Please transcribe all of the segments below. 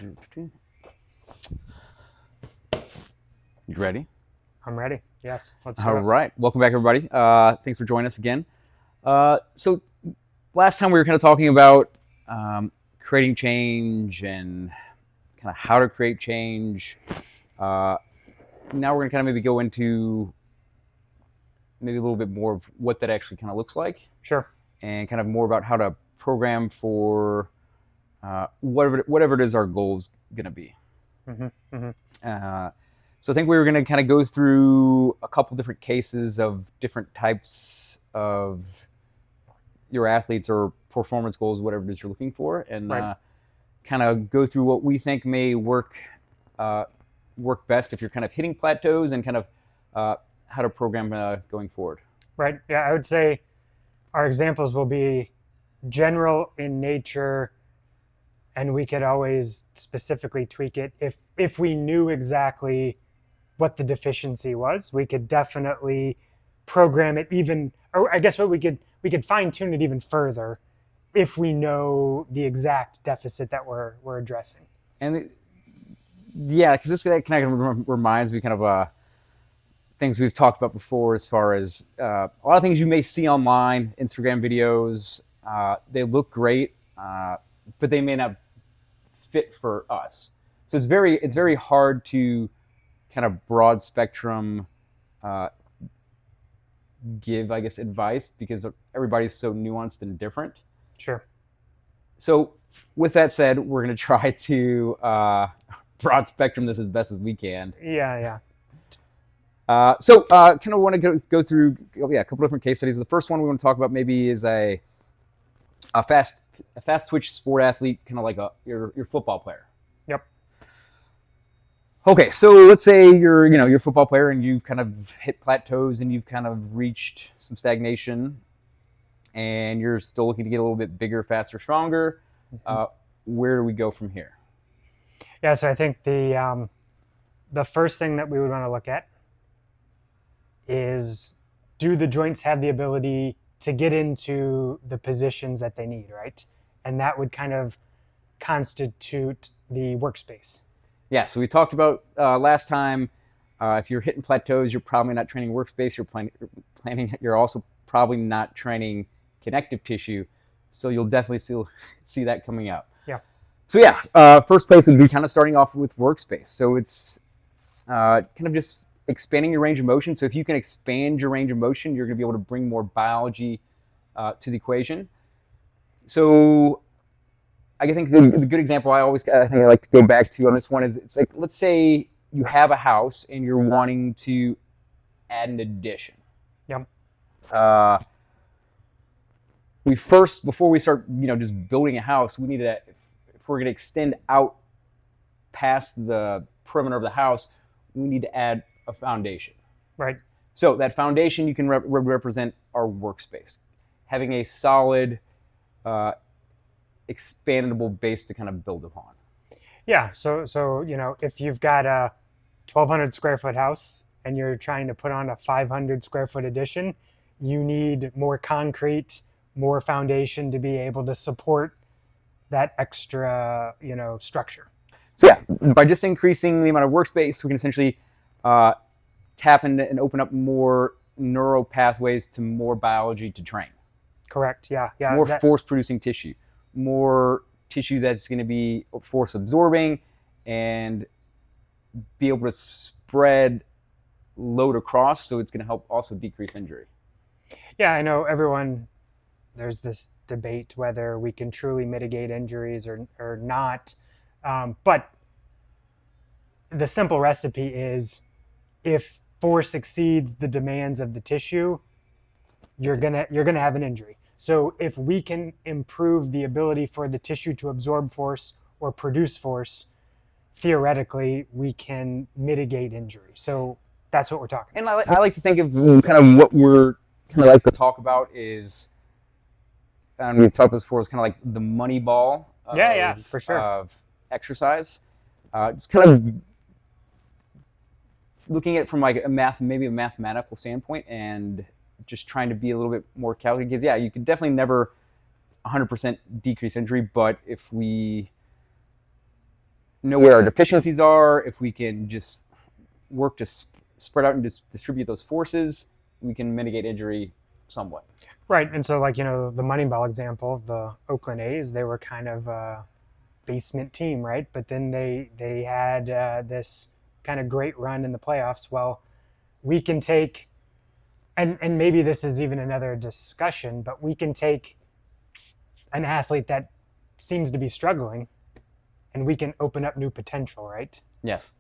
You ready? I'm ready. Yes, let's do All it. right. Welcome back, everybody. Thanks for joining us again. So last time we were kind of talking about creating change and kind of how to create change. Now we're going to kind of maybe go into maybe a little bit more of what that actually kind of looks like, Sure. and kind of more about how to program for whatever it is our goal is going to be. So I think we were going to kind of go through a couple different cases of different types of your athletes or performance goals, whatever it is you're looking for, and Right. kind of go through what we think may work best if you're kind of hitting plateaus, and kind of how to program going forward. Right. Yeah, I would say our examples will be general in nature, and we could always specifically tweak it if we knew exactly what the deficiency was. We could definitely program it even, or I guess what we could fine tune it even further if we know the exact deficit that we're addressing. And yeah, because this kind of reminds me kind of things we've talked about before, as far as a lot of things you may see online, Instagram videos. They look great, but they may not fit for us. So it's very hard to kind of broad spectrum give, I guess, advice, because everybody's so nuanced and different. Sure. So with that said, we're going to try to broad spectrum this as best as we can. Yeah. So kind of want to go through a couple different case studies. The first one we want to talk about maybe is a fast twitch sport athlete, kind of like your football player. Yep. Okay, so let's say you're a football player, and you've kind of hit plateaus, and you've kind of reached some stagnation, and you're still looking to get a little bit bigger, faster, stronger. Where do we go from here? Yeah, so I think the first thing that we would want to look at is, do the joints have the ability to get into the positions that they need, right? And that would kind of constitute the workspace. Yeah, so we talked about last time, if you're hitting plateaus, you're probably not training workspace. You're also probably not training connective tissue. So you'll definitely see that coming up. Yeah. So yeah, first place would be kind of starting off with workspace. So it's kind of just expanding your range of motion. So if you can expand your range of motion, you're going to be able to bring more biology to the equation. So I think the good example I like to go back to on this one is, it's like, let's say you have a house and you're wanting to add an addition. Yep. Before we start, just building a house, we need to, if we're going to extend out past the perimeter of the house, we need to add a foundation. Right. So that foundation you can represent our workspace, having a solid, expandable base to kind of build upon. Yeah. So if you've got a 1,200 square foot house and you're trying to put on a 500 square foot addition, you need more concrete, more foundation to be able to support that extra, structure. So yeah, by just increasing the amount of workspace, we can essentially tap into and open up more neural pathways to more biology to train. Correct. Yeah. More force-producing tissue, more tissue that's going to be force-absorbing and be able to spread load across, so it's going to help also decrease injury. Yeah, I know there's this debate whether we can truly mitigate injuries or not. But the simple recipe is, if force exceeds the demands of the tissue, you're gonna have an injury. So if we can improve the ability for the tissue to absorb force or produce force, theoretically we can mitigate injury. So that's what we're talking about. And I like to think of kind of what we're kind of like to talk about is, and we've talked about before, is kind of like the money ball for sure. of exercise. Just kind of looking at it from like maybe a mathematical standpoint, and just trying to be a little bit more calculated. Because yeah, you could definitely never 100% decrease injury, but if we know where our deficiencies are, if we can just work to spread out and distribute those forces, we can mitigate injury somewhat. Right. And so, like, the Moneyball example, the Oakland A's, they were kind of a basement team, right? But then they had this kind of great run in the playoffs. Well, we can take, and maybe this is even another discussion, but we can take an athlete that seems to be struggling and we can open up new potential, right? Yes.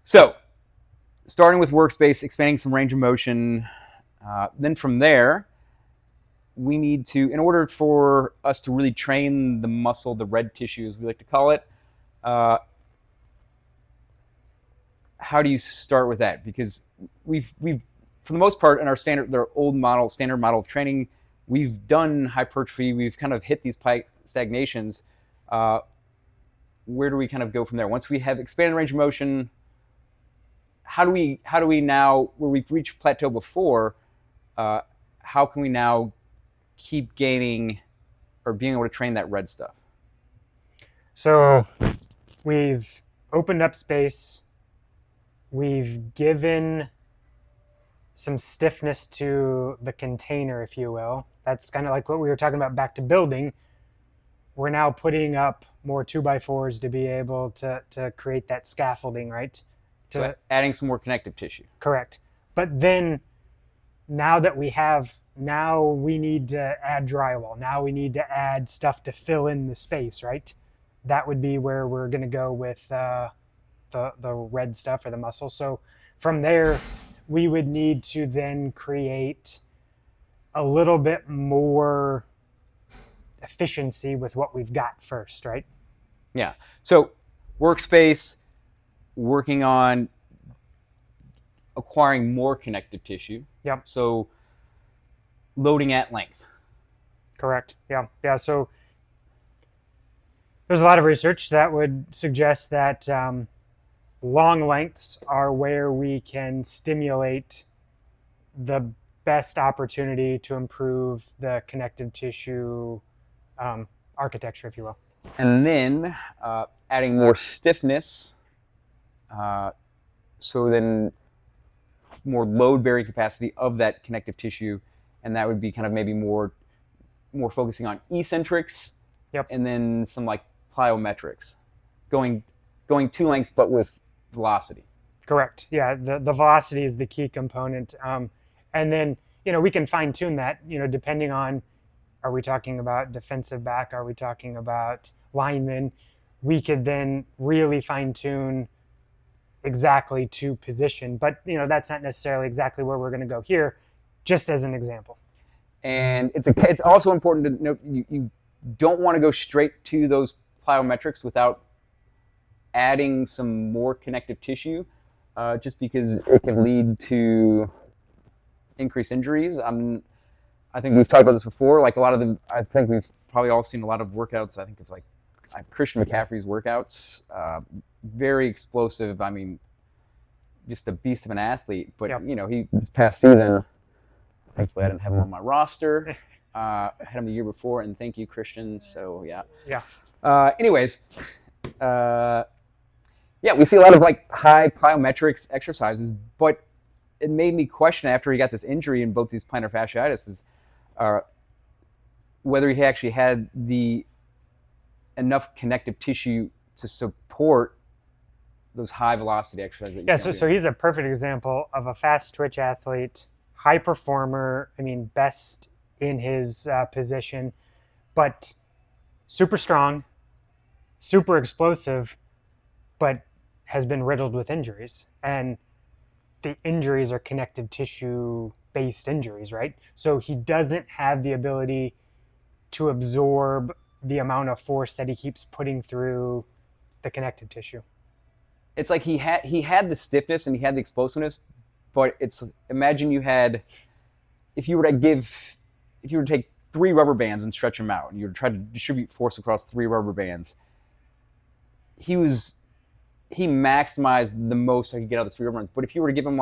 So starting with workspace, expanding some range of motion. Then from there, we need to, in order for us to really train the muscle, the red tissue, as we like to call it, how do you start with that? Because we've for the most part in our standard model of training, we've done hypertrophy, we've kind of hit these stagnations. Where do we kind of go from there? Once we have expanded range of motion, how do we now, where we've reached plateau before, how can we now keep gaining or being able to train that red stuff? So we've opened up space, we've given some stiffness to the container, if you will. That's kind of like what we were talking about back to building. We're now putting up more 2x4s to be able to create that scaffolding, right? So adding some more connective tissue. Correct. But then now we need to add drywall. Now we need to add stuff to fill in the space, right? That would be where we're going to go with the red stuff or the muscle. So from there, we would need to then create a little bit more efficiency with what we've got first, right? Yeah. So workspace, working on acquiring more connective tissue. Yep. So loading at length. Correct. Yeah. Yeah. So there's a lot of research that would suggest that long lengths are where we can stimulate the best opportunity to improve the connective tissue architecture, if you will. And then adding more stiffness, so then more load-bearing capacity of that connective tissue, and that would be kind of maybe more focusing on eccentrics. Yep. And then some like plyometrics, going to length but with velocity. Correct. Yeah, the velocity is the key component, and then we can fine tune that. Depending on, are we talking about defensive back? Are we talking about linemen? We could then really fine tune exactly to position, but that's not necessarily exactly where we're going to go here. Just as an example. And it's also important to note you don't want to go straight to those plyometrics without adding some more connective tissue, just because it can lead to increased injuries. I think we've talked about this before. Like I think we've probably all seen a lot of workouts. I think of like Christian McCaffrey's workouts, very explosive. I mean, just a beast of an athlete. But Yep. He this past season, thankfully I didn't have him on my roster. I had him the year before, and thank you, Christian. So yeah. Yeah. Anyways, we see a lot of like high plyometrics exercises, but it made me question after he got this injury in both these plantar fasciitis whether he actually had enough connective tissue to support those high velocity exercises. Yeah, so he's a perfect example of a fast twitch athlete, high performer. I mean, best in his position, but super strong, super explosive, but has been riddled with injuries. And the injuries are connective tissue based injuries, right? So he doesn't have the ability to absorb the amount of force that he keeps putting through the connective tissue. It's like he had the stiffness and he had the explosiveness, but imagine if you were to take 3 rubber bands and stretch them out, and you were to try to distribute force across 3 rubber bands, he maximized the most I could get out of the 3 rubber bands. But if you were to give him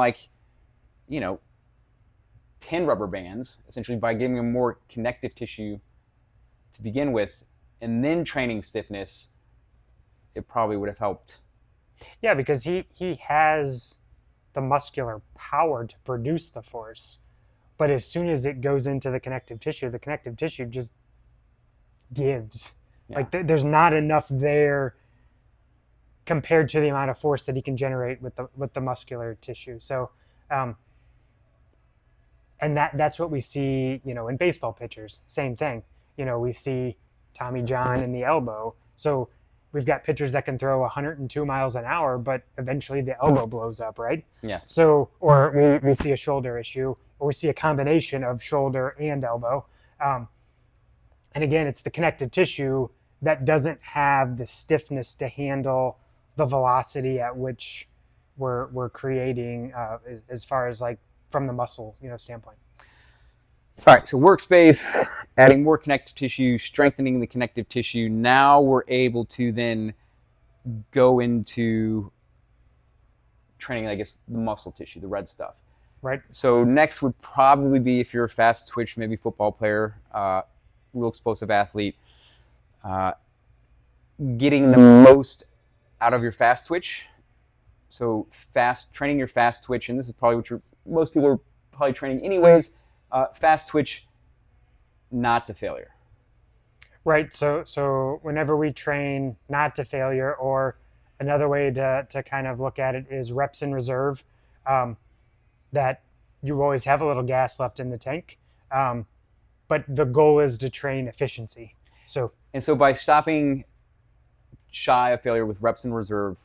10 rubber bands, essentially by giving him more connective tissue to begin with, and then training stiffness, it probably would have helped. Yeah, because he has the muscular power to produce the force, but as soon as it goes into the connective tissue just gives. Yeah. Like there's not enough there compared to the amount of force that he can generate with the muscular tissue. So, and that's what we see, in baseball pitchers. Same thing. We see Tommy John in the elbow. So we've got pitchers that can throw 102 miles an hour, but eventually the elbow blows up, right? Yeah. So, or we see a shoulder issue, or we see a combination of shoulder and elbow. And again, it's the connective tissue that doesn't have the stiffness to handle the velocity at which we're creating, as far as like from the muscle, standpoint. All right, so workspace, adding more connective tissue, strengthening the connective tissue. Now we're able to then go into training, I guess, the muscle tissue, the red stuff. Right. So next would probably be, if you're a fast twitch, maybe football player, real explosive athlete, getting the most out of your fast twitch. So training your fast twitch, and this is probably what most people are probably training anyways. Fast twitch, not to failure. Right. So whenever we train not to failure, or another way to kind of look at it is reps in reserve, that you always have a little gas left in the tank, but the goal is to train efficiency. So by stopping shy of failure with reps in reserve,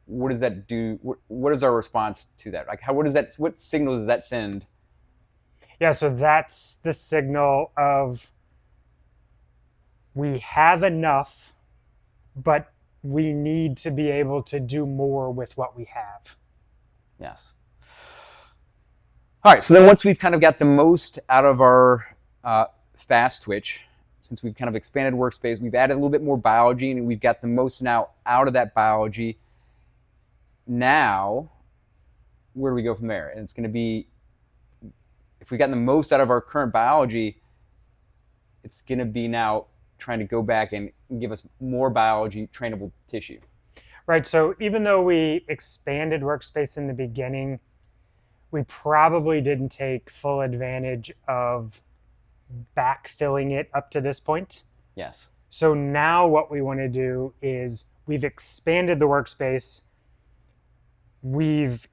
what does that do? What is our response to that? Like, what signals does that send? Yeah, so that's the signal of we have enough, but we need to be able to do more with what we have. Yes. All right, so then once we've kind of got the most out of our fast twitch, since we've kind of expanded workspace, we've added a little bit more biology, and we've got the most now out of that biology. Now, where do we go from there? And it's going to be, if we've gotten the most out of our current biology, it's going to be now trying to go back and give us more biology, trainable tissue. Right, so even though we expanded workspace in the beginning, we probably didn't take full advantage of backfilling it up to this point. Yes. So now what we want to do is we've expanded the workspace. We've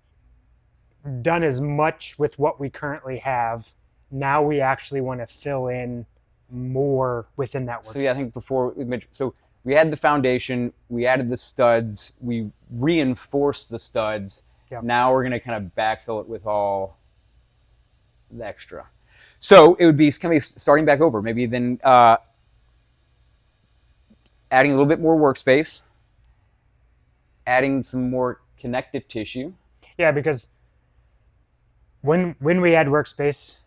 done as much with what we currently have. Now we actually want to fill in more within that workspace. So yeah, I think before we mentioned, so we had the foundation, we added the studs, we reinforced the studs. Yep. Now we're going to kind of backfill it with all the extra. So it would be kind of starting back over, maybe then adding a little bit more workspace, adding some more connective tissue. Yeah, because when we add workspace,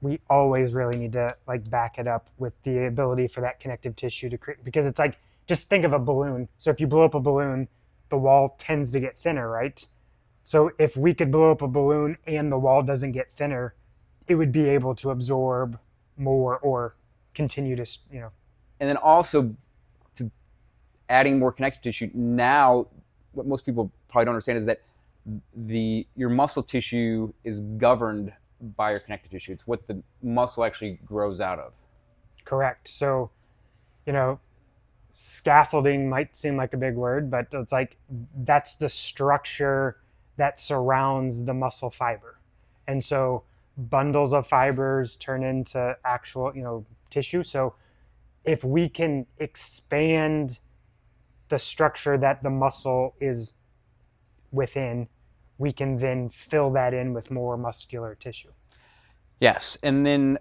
we always really need to like back it up with the ability for that connective tissue to create, because it's like, just think of a balloon. So if you blow up a balloon, the wall tends to get thinner, right? So if we could blow up a balloon and the wall doesn't get thinner, it would be able to absorb more or continue to, And then also to adding more connective tissue. Now, what most people probably don't understand is that your muscle tissue is governed by your connective tissue. It's what the muscle actually grows out of. Correct. So, scaffolding might seem like a big word, but it's like that's the structure that surrounds the muscle fiber. And so bundles of fibers turn into actual, tissue. So if we can expand the structure that the muscle is within, we can then fill that in with more muscular tissue. Yes, and then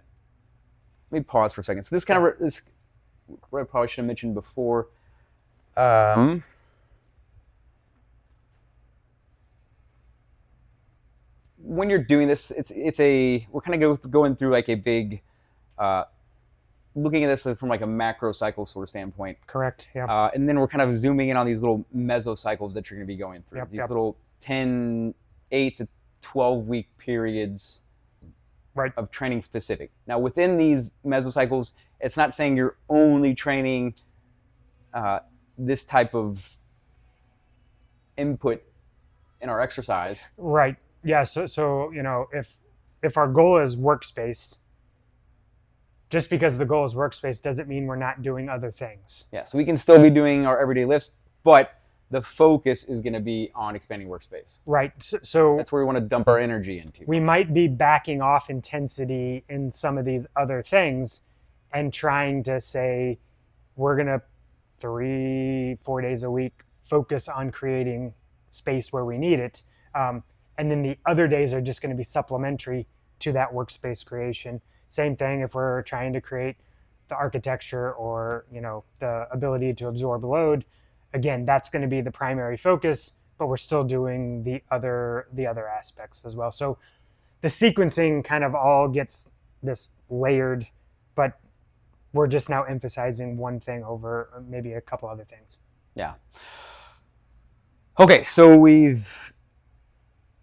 let me pause for a second. So this kind of what I probably should have mentioned before. When you're doing this, we're kind of going through like a big, looking at this from like a macro cycle sort of standpoint. Correct. Yeah. And then we're kind of zooming in on these little mesocycles that you're going to be going through. These little 8 to 12 week periods. Right. Of training specific. Now within these mesocycles, it's not saying you're only training this type of input in our exercise. Right. Yeah. So if our goal is workspace, just because the goal is workspace doesn't mean we're not doing other things. Yeah, so we can still be doing our everyday lifts, but the focus is going to be on expanding workspace. Right. So that's where we want to dump our energy into. We might be backing off intensity in some of these other things and trying to say we're going to 3-4 days a week focus on creating space where we need it. And then the other days are just going to be supplementary to that workspace creation. Same thing if we're trying to create the architecture or the ability to absorb load. Again, that's going to be the primary focus, but we're still doing the other aspects as well. So the sequencing kind of all gets this layered, but we're just now emphasizing one thing over maybe a couple other things. Yeah. Okay, so we've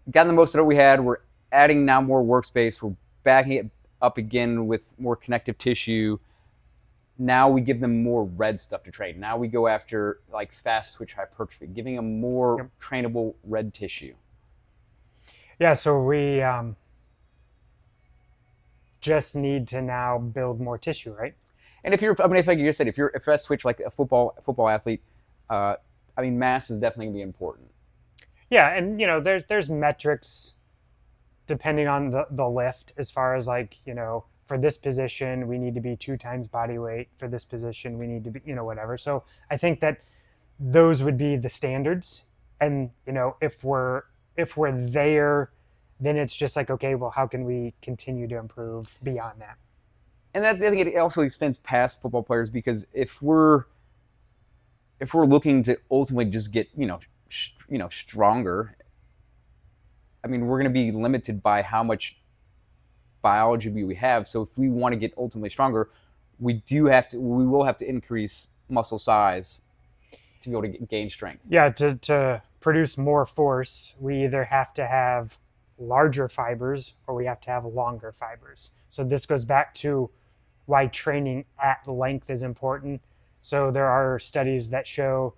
gotten the most of what we had. We're adding now more workspace. We're backing it up again with more connective tissue. Now we give them more red stuff to train. Now we go after like fast twitch hypertrophy, giving them more trainable red tissue. Yeah, so we just need to now build more tissue, right? And if you're, like you just said, if you're a fast twitch like a football athlete, mass is definitely gonna be important. Yeah, and there's metrics depending on the lift as far as for this position we need to be 2 times body weight, for this position we need to be whatever. So I think that those would be the standards, and if we're there, then it's just like, okay, well, how can we continue to improve beyond that? And that, I think it also extends past football players, because if we're looking to ultimately just get stronger, we're going to be limited by how much biology we have. So if we want to get ultimately stronger, we will have to increase muscle size to be able to gain strength. Yeah, to produce more force, we either have to have larger fibers or we have to have longer fibers. So this goes back to why training at length is important. So there are studies that show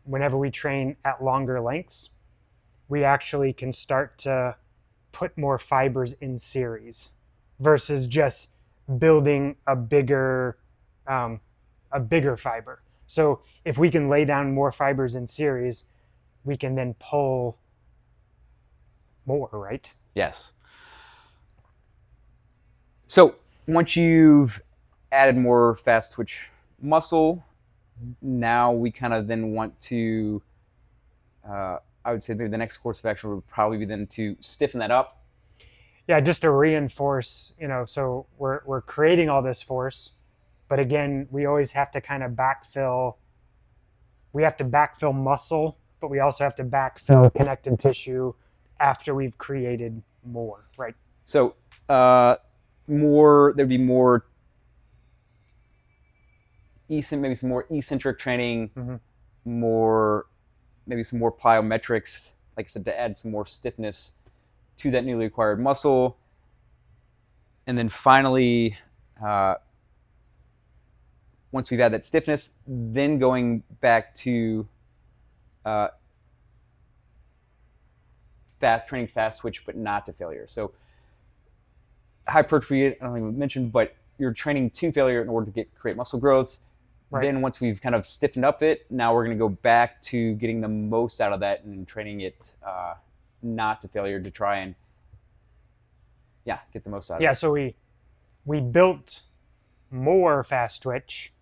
whenever we train at longer lengths, we actually can start to put more fibers in series versus just building a bigger fiber. So if we can lay down more fibers in series, we can then pull more, right? Yes. So once you've added more fast twitch muscle, now we kind of then want to, I would say maybe the next course of action would probably be then to stiffen that up. Yeah, just to reinforce, so we're creating all this force, but again, we always have to kind of backfill. We have to backfill muscle, but we also have to backfill connective tissue after we've created more, right? So there'd be more, maybe some more eccentric training, maybe some more plyometrics, like I said, to add some more stiffness to that newly acquired muscle. And then finally, once we've had that stiffness, then going back to fast twitch, but not to failure. So hypertrophy, I don't think we mentioned, but you're training to failure in order to create muscle growth. Right. Then once we've kind of stiffened up it, now we're going to go back to getting the most out of that and training it not to failure to try and get the most out of it. Yeah, so we built more fast twitch.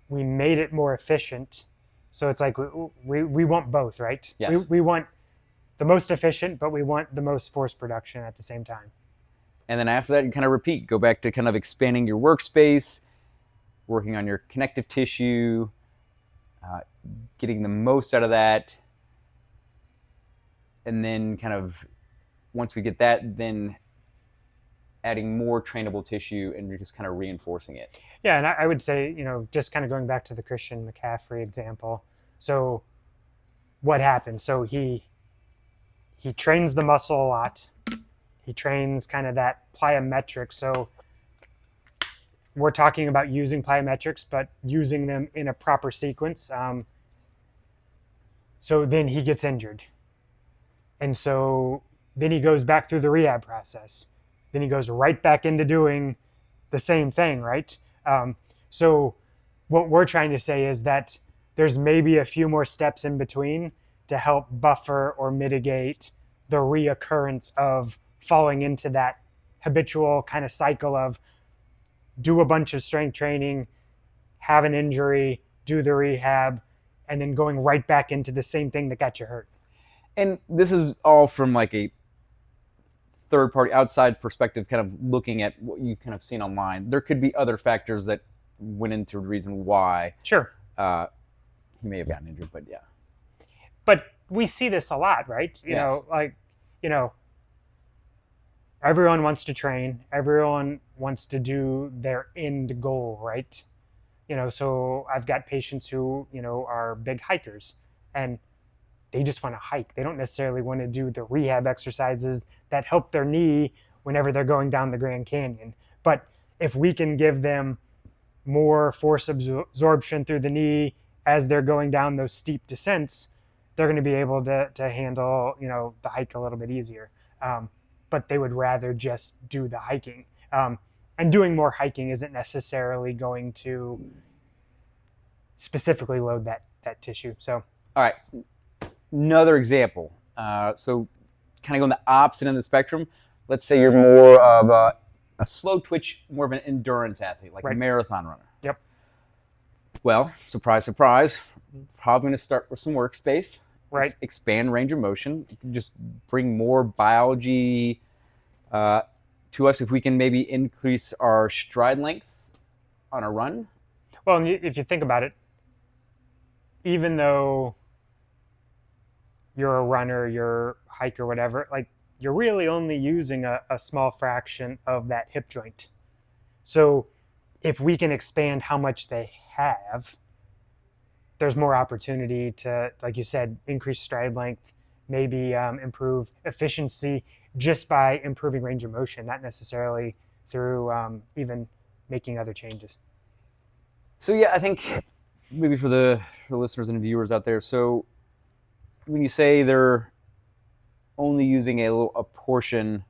We made it more efficient. So it's like we want both, right? Yes. We want the most efficient, but we want the most force production at the same time. And then after that, you kind of repeat. Go back to kind of expanding your workspace, working on your connective tissue, getting the most out of that. And then kind of, once we get that, then adding more trainable tissue and just kind of reinforcing it. Yeah, and I would say, just kind of going back to the Christian McCaffrey example. So what happened? So he trains the muscle a lot. He trains kind of that plyometric. So we're talking about using plyometrics, but using them in a proper sequence. So then he gets injured. And so then he goes back through the rehab process. Then he goes right back into doing the same thing, right? So what we're trying to say is that there's maybe a few more steps in between to help buffer or mitigate the reoccurrence of falling into that habitual kind of cycle of do a bunch of strength training, have an injury, do the rehab, and then going right back into the same thing that got you hurt. And this is all from like a third party outside perspective, kind of looking at what you've kind of seen online. There could be other factors that went into the reason why Sure. He may have gotten injured, but yeah. But we see this a lot, right? You Yes. know, like, you know, everyone wants to train, everyone wants to do their end goal, right? You know, so I've got patients who, you know, are big hikers and they just want to hike. They don't necessarily want to do the rehab exercises that help their knee whenever they're going down the Grand Canyon. But if we can give them more force absorption through the knee as they're going down those steep descents, they're going to be able to handle, you know, the hike a little bit easier. But they would rather just do the hiking. And doing more hiking isn't necessarily going to specifically load that tissue. So, all right, another example. So kind of going the opposite end of the spectrum. Let's say you're more of a slow twitch, more of an endurance athlete, like right. a marathon runner. Yep. Well, surprise, surprise, probably going to start with some workspace. Right. Expand range of motion. Just bring more biology to us. If we can maybe increase our stride length on a run. Well, if you think about it, even though you're a runner, you're a hiker, whatever, like you're really only using a small fraction of that hip joint. So if we can expand how much they have, there's more opportunity to, like you said, increase stride length, maybe improve efficiency just by improving range of motion, not necessarily through even making other changes. So yeah, I think maybe for the listeners and viewers out there, so when you say they're only using a portion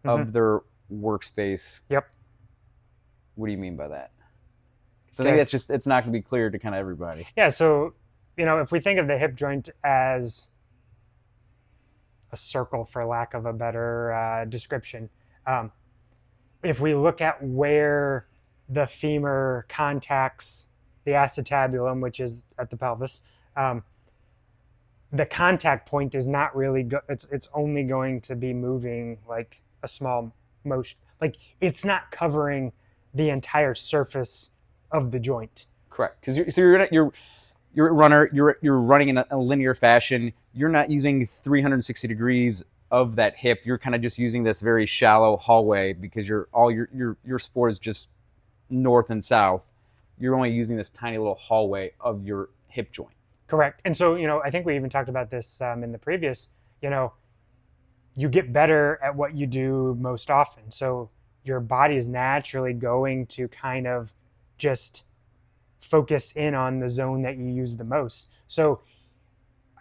of their workspace, yep. What do you mean by that? So I think that's just, it's not going to be clear to kind of everybody. Yeah, so, you know, if we think of the hip joint as a circle, for lack of a better description, if we look at where the femur contacts the acetabulum, which is at the pelvis, the contact point is not really it's only going to be moving like a small motion. Like it's not covering the entire surface of the joint. Correct. Because you're a runner. You're running in a linear fashion. You're not using 360 degrees of that hip. You're kind of just using this very shallow hallway because your sport is just north and south. You're only using this tiny little hallway of your hip joint. Correct. And so, you know, I think we even talked about this in the previous, you know, you get better at what you do most often. So your body is naturally going to kind of just focus in on the zone that you use the most. So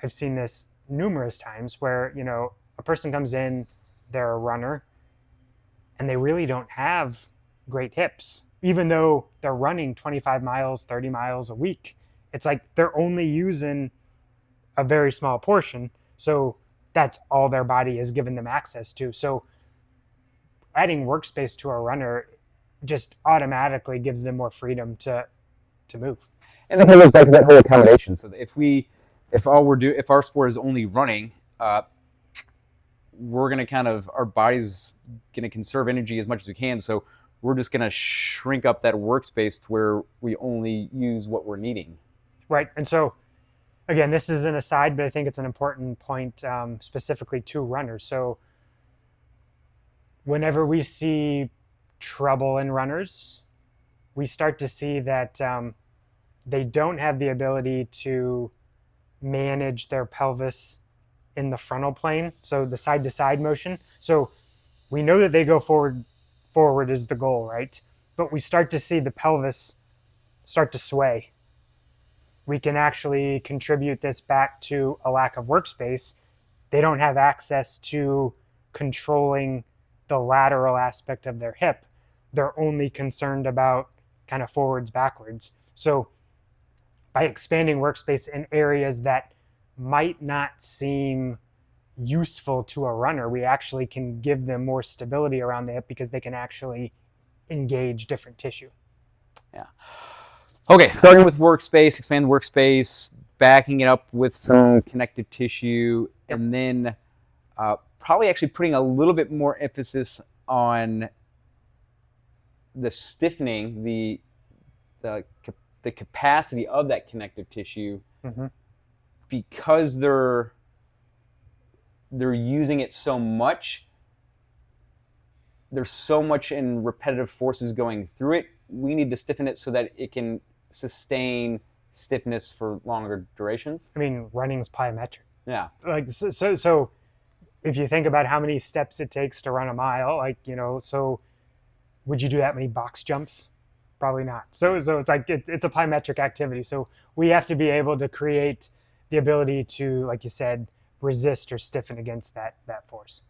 I've seen this numerous times where, you know, a person comes in, they're a runner, and they really don't have great hips, even though they're running 25 miles, 30 miles a week. It's like they're only using a very small portion. So that's all their body has given them access to. So adding workspace to a runner just automatically gives them more freedom to move. And then it goes back to that whole accommodation. So if our sport is only running, we're gonna our body's gonna conserve energy as much as we can. So we're just gonna shrink up that workspace to where we only use what we're needing. Right. And so, again, this is an aside, but I think it's an important point specifically to runners. So whenever we see trouble in runners, we start to see that they don't have the ability to manage their pelvis in the frontal plane, so the side-to-side motion. So we know that they go forward is the goal, right? but we start to see the pelvis start to sway. We can actually contribute this back to a lack of workspace. They don't have access to controlling the lateral aspect of their hip. They're only concerned about kind of forwards, backwards. So by expanding workspace in areas that might not seem useful to a runner, we actually can give them more stability around the hip because they can actually engage different tissue. Yeah. Okay, starting with workspace, expand the workspace, backing it up with some connective tissue, Yep. and then probably actually putting a little bit more emphasis on the stiffening, the capacity of that connective tissue, Mm-hmm. because they're using it so much. There's so much in repetitive forces going through it. We need to stiffen it so that it can sustain stiffness for longer durations. I mean, running's plyometric. Yeah. Like so if you think about how many steps it takes to run a mile, like, you know, so would you do that many box jumps? Probably not. So it's like it's a plyometric activity. So we have to be able to create the ability to, like you said, resist or stiffen against that force.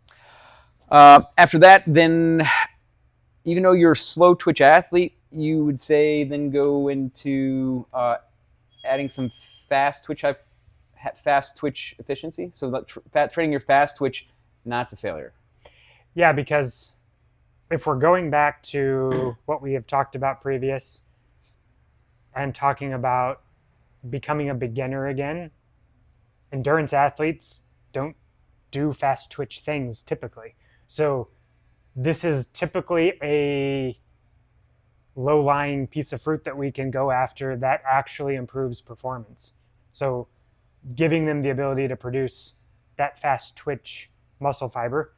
After that, then, even though you're a slow twitch athlete, you would say then go into adding some fast twitch efficiency. So training your fast twitch not to failure. Yeah, because if we're going back to what we have talked about previous and talking about becoming a beginner again, endurance athletes don't do fast twitch things typically. So this is typically a low-lying piece of fruit that we can go after that actually improves performance. So giving them the ability to produce that fast twitch muscle fiber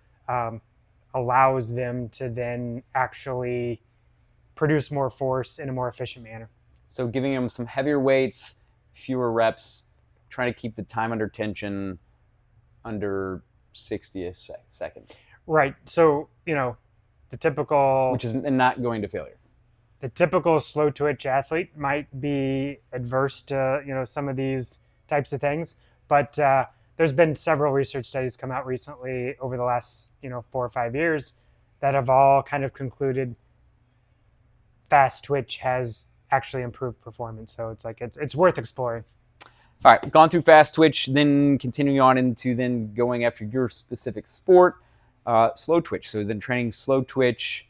allows them to then actually produce more force in a more efficient manner. So giving them some heavier weights, fewer reps, trying to keep the time under tension under 60 seconds. Right. So, you know, the typical... Which is not going to failure. The typical slow twitch athlete might be adverse to, you know, some of these types of things, but there's been several research studies come out recently over the last, you know, 4 or 5 years that have all kind of concluded fast twitch has actually improved performance. So it's like it's worth exploring. All right, gone through fast twitch, then continuing on into then going after your specific sport, slow twitch. So then training slow twitch,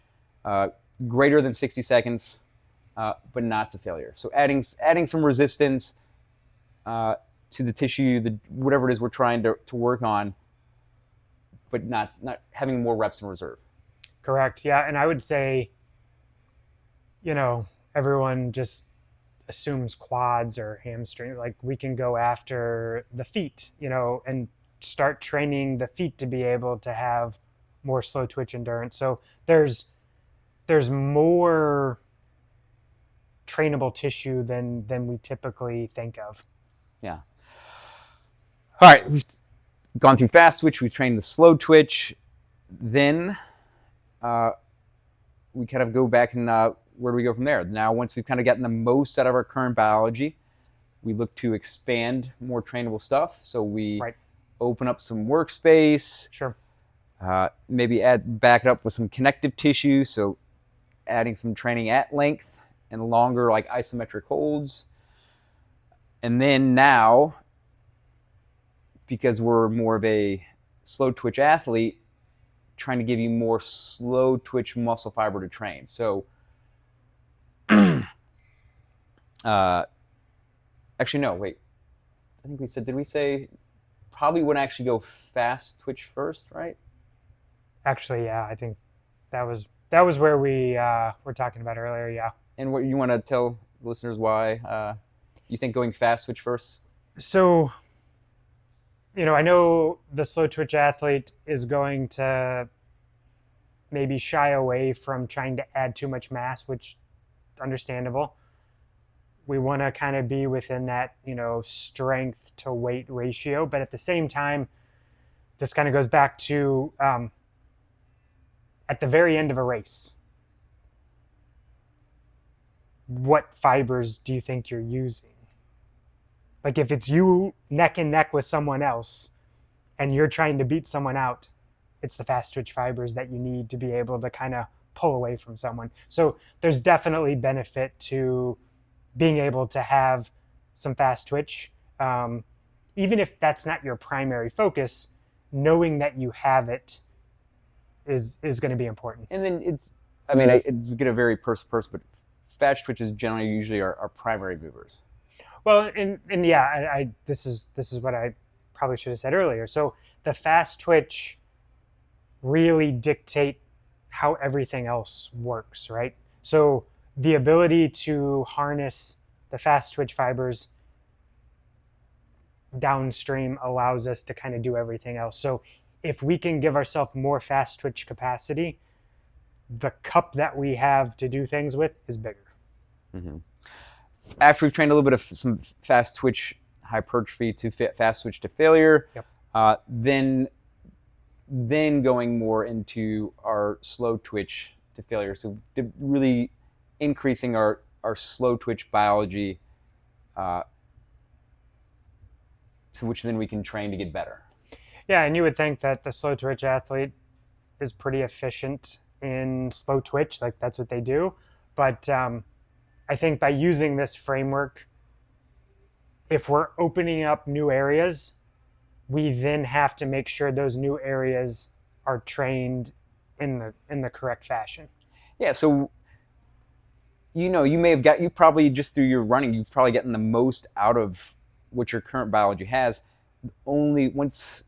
greater than 60 seconds, but not to failure. So adding some resistance to the tissue, whatever it is we're trying to work on, but not having more reps in reserve. Correct. Yeah, and I would say, you know, everyone just assumes quads or hamstring. Like, we can go after the feet, you know, and start training the feet to be able to have more slow twitch endurance. So there's more trainable tissue than we typically think of. Yeah. All right, we've gone through fast twitch, we've trained the slow twitch, then we kind of go back and where do we go from there? Now, once we've kind of gotten the most out of our current biology, we look to expand more trainable stuff. So we open up some workspace. Sure. Maybe back it up with some connective tissue. So adding some training at length and longer, like isometric holds. And then now, because we're more of a slow twitch athlete, trying to give you more slow twitch muscle fiber to train. So actually, no, wait. I think did we say probably wouldn't actually go fast twitch first, right? Actually, yeah, I think that was where we were talking about earlier, yeah. And what you want to tell listeners why you think going fast twitch first? So, you know, I know the slow twitch athlete is going to maybe shy away from trying to add too much mass, which understandable. We want to kind of be within that, you know, strength to weight ratio. But at the same time, this kind of goes back to at the very end of a race, what fibers do you think you're using? Like if it's you neck and neck with someone else and you're trying to beat someone out, it's the fast twitch fibers that you need to be able to kind of pull away from someone. So there's definitely benefit to being able to have some fast twitch. Even if that's not your primary focus, knowing that you have it is going to be important. And then it's going to vary person to person, but fast twitches generally usually are primary movers. Well, and yeah, this is what I probably should have said earlier. So the fast twitch really dictate how everything else works, right? So the ability to harness the fast twitch fibers downstream allows us to kind of do everything else. So if we can give ourselves more fast twitch capacity, the cup that we have to do things with is bigger. Mm-hmm. After we've trained a little bit of some fast twitch hypertrophy to fast twitch to failure, yep. Then going more into our slow twitch to failure. So really increasing our slow twitch biology, to which then we can train to get better. Yeah, and you would think that the slow twitch athlete is pretty efficient in slow twitch, like that's what they do. But I think by using this framework, if we're opening up new areas, we then have to make sure those new areas are trained in the correct fashion. Yeah, so you probably just through your running, you've probably gotten the most out of what your current biology has. Only once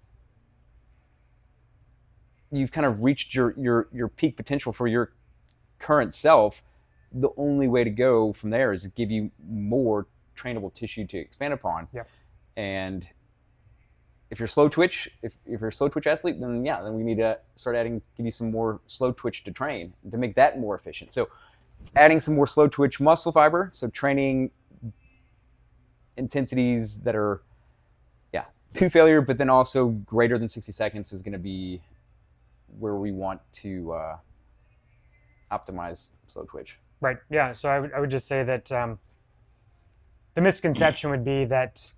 you've kind of reached your peak potential for your current self, the only way to go from there is to give you more trainable tissue to expand upon. Yep. And if you're slow twitch, if you're a slow twitch athlete, then we need to start give you some more slow twitch to train to make that more efficient. So adding some more slow twitch muscle fiber, so training intensities that are to failure, but then also greater than 60 seconds is going to be where we want to optimize slow twitch. Right. Yeah. So I would just say that the misconception would be that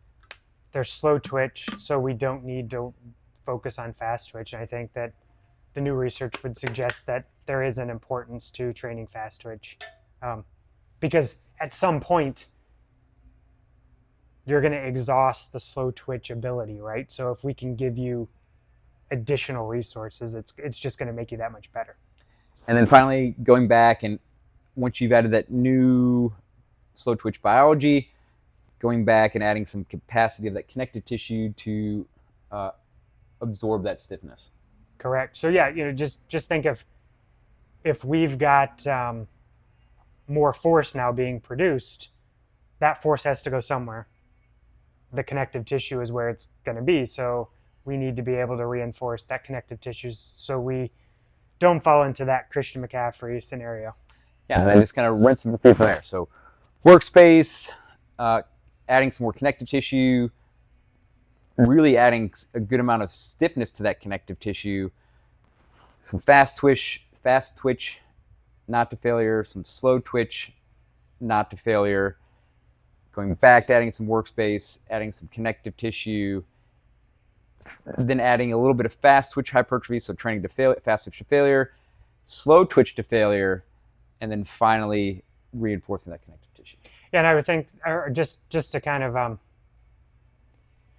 there's slow twitch, so we don't need to focus on fast twitch. And I think that the new research would suggest that there is an importance to training fast twitch, because at some point you're going to exhaust the slow twitch ability, right? So if we can give you additional resources, it's just going to make you that much better. And then finally, going back, and once you've added that new slow twitch biology, going back and adding some capacity of that connective tissue to absorb that stiffness. Correct. So yeah, just think of if we've got more force now being produced, that force has to go somewhere. The connective tissue is where it's going to be. So we need to be able to reinforce that connective tissue so we don't fall into that Christian McCaffrey scenario. Yeah, and then just kind of rinse and repeat from there. So workspace, adding some more connective tissue, really adding a good amount of stiffness to that connective tissue, some fast twitch, not to failure, some slow twitch, not to failure, going back to adding some workspace, adding some connective tissue, then adding a little bit of fast twitch hypertrophy, so training to fail, fast twitch to failure, slow twitch to failure, and then finally reinforcing that connective tissue. Yeah, and I would think, or just to kind of,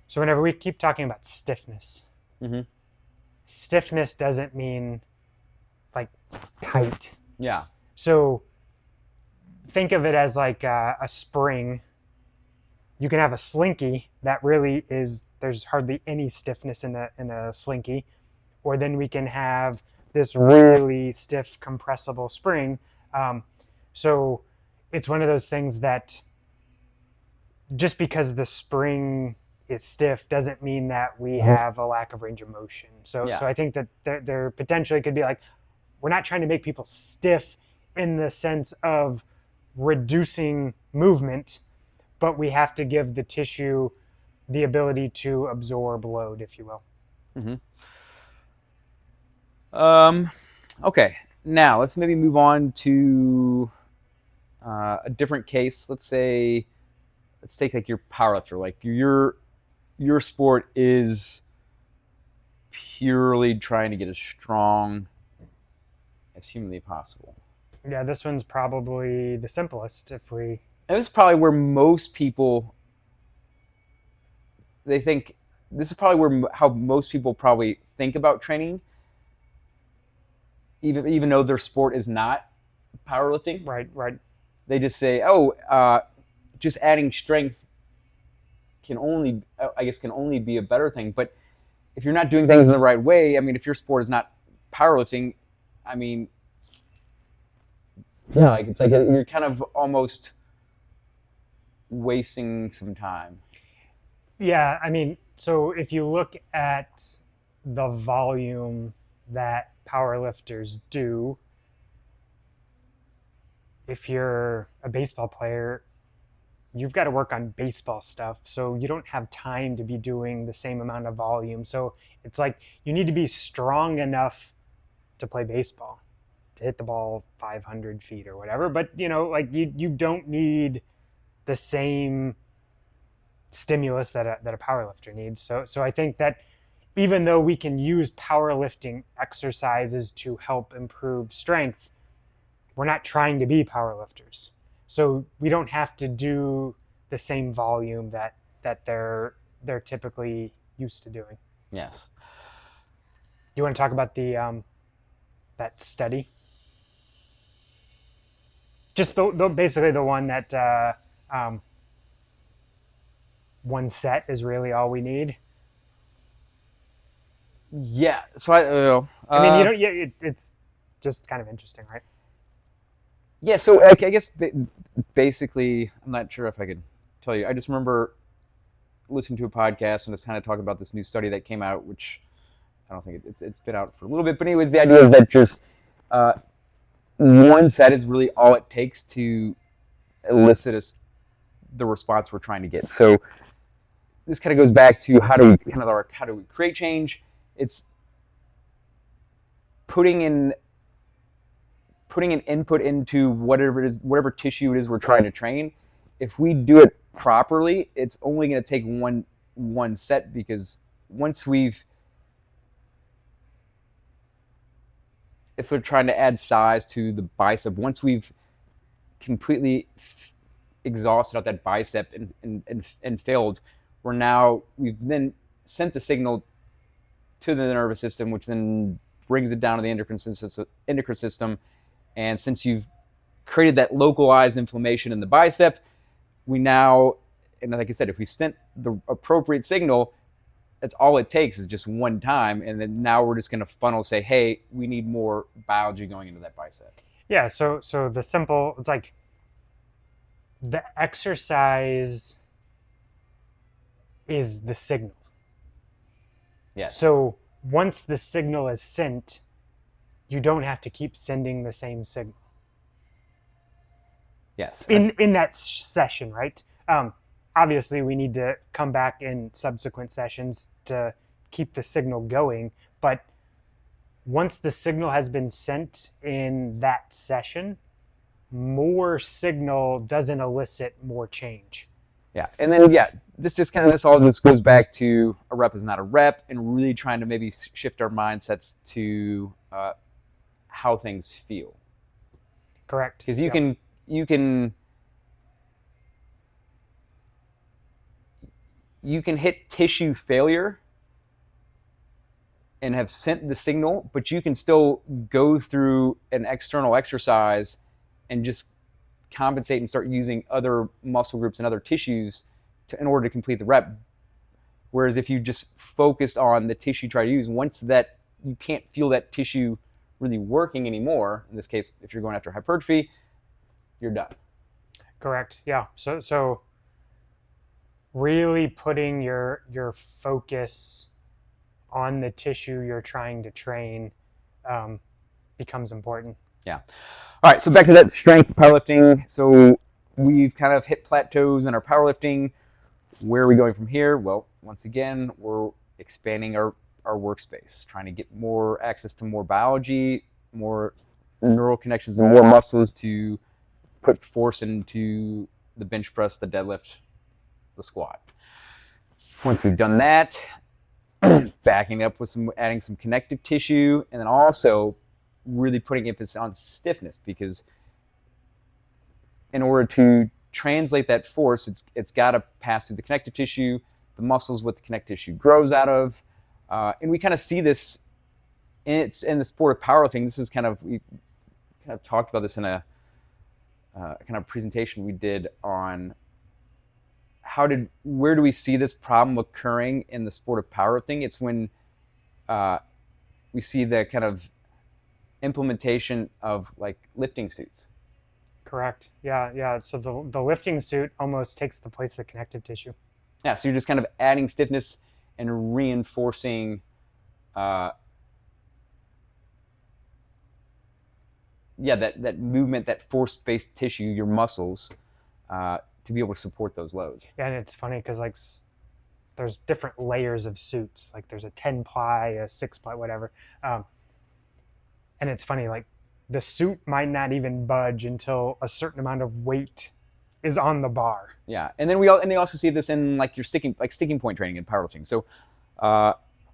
so whenever we keep talking about stiffness, stiffness doesn't mean like tight. Yeah. So think of it as like a spring. You can have a slinky that really there's hardly any stiffness in a slinky, or then we can have this really stiff compressible spring. So it's one of those things that just because the spring is stiff doesn't mean that we have a lack of range of motion. So I think that there potentially could be like, we're not trying to make people stiff in the sense of reducing movement, but we have to give the tissue the ability to absorb load, if you will. Okay, now let's maybe move on to a different case. Let's take like your powerlifter. Like your sport is purely trying to get as strong as humanly possible. Yeah, this one's probably the simplest if we. And this is probably where most people they think this is probably where how most people probably think about training, even though their sport is not powerlifting. Right, right. They just say, "Oh, just adding strength can only be a better thing." But if you're not doing things in the right way, I mean, if your sport is not powerlifting, I mean, yeah, like it's like you're kind of almost wasting some time. Yeah, I mean, so if you look at the volume that powerlifters do, if you're a baseball player, you've got to work on baseball stuff. So you don't have time to be doing the same amount of volume. So it's like you need to be strong enough to play baseball, to hit the ball 500 feet or whatever. But, like you don't need the same stimulus that a powerlifter needs. So I think that even though we can use powerlifting exercises to help improve strength, we're not trying to be powerlifters. So we don't have to do the same volume that they're typically used to doing. Yes. You want to talk about the that study? Just basically the one that one set is really all we need. Yeah. So I mean, you don't. Yeah, it's just kind of interesting, right? Yeah. So I guess basically, I'm not sure if I could tell you. I just remember listening to a podcast and just kind of talking about this new study that came out, which I don't think it's been out for a little bit. But anyways, the idea is that just one set is really all it takes to elicit the response we're trying to get. So this kind of goes back to how do we create change? It's putting an input into whatever tissue it is we're trying to train. If we do it properly, it's only going to take one set, because if we're trying to add size to the bicep, once we've completely exhausted out that bicep and failed, we've then sent the signal to the nervous system, which then brings it down to the endocrine system. And since you've created that localized inflammation in the bicep, and like I said, if we sent the appropriate signal, that's all it takes is just one time. And then now we're just going to say, hey, we need more biology going into that bicep. Yeah. So it's like the exercise is the signal. Yeah. So once the signal is sent, you don't have to keep sending the same signal. Yes. In that session, right? Obviously, we need to come back in subsequent sessions to keep the signal going. But once the signal has been sent in that session, more signal doesn't elicit more change. Yeah. And then, this all just goes back to a rep is not a rep, and really trying to maybe shift our mindsets to how things feel. Correct. Because you can hit tissue failure and have sent the signal, but you can still go through an external exercise and just compensate and start using other muscle groups and other tissues in order to complete the rep. Whereas if you just focused on the tissue you try to use, once that you can't feel that tissue really working anymore, in this case, if you're going after hypertrophy, you're done. Correct. Yeah. So really putting your focus on the tissue you're trying to train becomes important. Yeah. All right. So back to that strength powerlifting. So we've kind of hit plateaus in our powerlifting. Where are we going from here? Well, once again, we're expanding our workspace, trying to get more access to more biology, more neural connections, and more muscles to put force into the bench press, the deadlift, the squat. Once we've done that, backing up with adding some connective tissue, and then also really putting emphasis on stiffness, because in order to translate that force, it's got to pass through the connective tissue, the muscles what the connective tissue grows out of, and we kind of see this in the sport of powerlifting. This is we kind of talked about this in a kind of presentation we did on where do we see this problem occurring in the sport of powerlifting. It's when we see the kind of implementation of like lifting suits. Correct. Yeah. So the lifting suit almost takes the place of the connective tissue. Yeah, so you're just kind of adding stiffness and reinforcing that movement, that force-based tissue, your muscles, to be able to support those loads. Yeah, and it's funny because like there's different layers of suits. Like there's a 10-ply, a 6-ply, whatever. And it's funny, like the suit might not even budge until a certain amount of weight is on the bar. Yeah, and then they also see this in like your sticking point training in powerlifting. So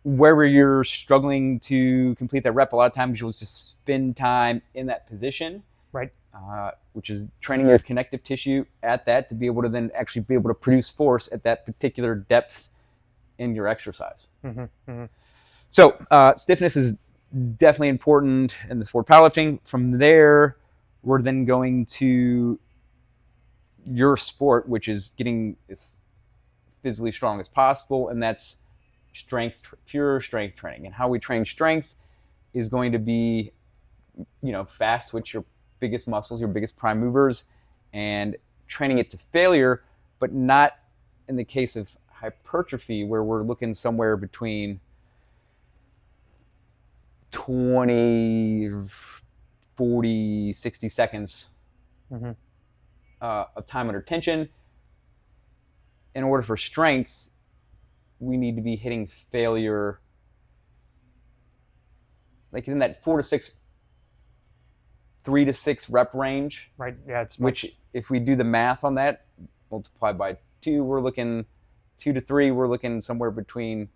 wherever you're struggling to complete that rep, a lot of times you'll just spend time in that position, right? Which is training your connective tissue at that to be able to then actually be able to produce force at that particular depth in your exercise. Mm-hmm, mm-hmm. So stiffness is definitely important in the sport of powerlifting. From there, we're then going to your sport, which is getting as physically strong as possible, and that's pure strength training. And how we train strength is going to be, fast switch your biggest muscles, your biggest prime movers, and training it to failure, but not in the case of hypertrophy, where we're looking somewhere between 20, 40, 60 seconds of time under tension. In order for strength, we need to be hitting failure like in that 3 to 6 rep range. Right. Yeah. Which, if we do the math on that, multiplied by 2, we're looking 2 to 3. We're looking somewhere between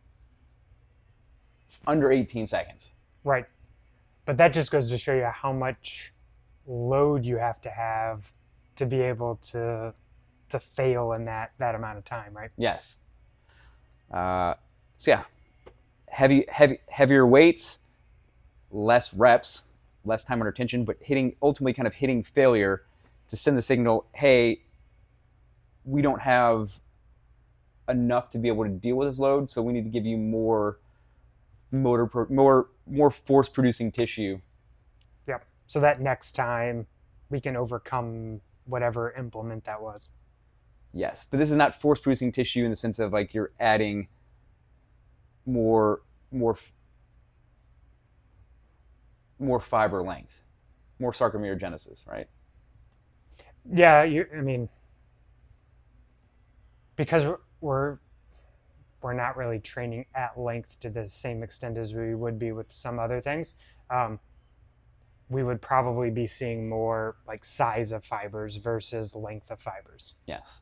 under 18 seconds. Right. But that just goes to show you how much load you have to be able to fail in that amount of time, right? Yes. So yeah, heavier weights, less reps, less time under tension, but ultimately kind of hitting failure to send the signal, hey, we don't have enough to be able to deal with this load, so we need to give you more force producing tissue. Yep. So that next time we can overcome whatever implement that was. Yes, but this is not force producing tissue in the sense of like you're adding more fiber length, more sarcomerogenesis, right? Yeah, because we're not really training at length to the same extent as we would be with some other things. We would probably be seeing more like size of fibers versus length of fibers. Yes.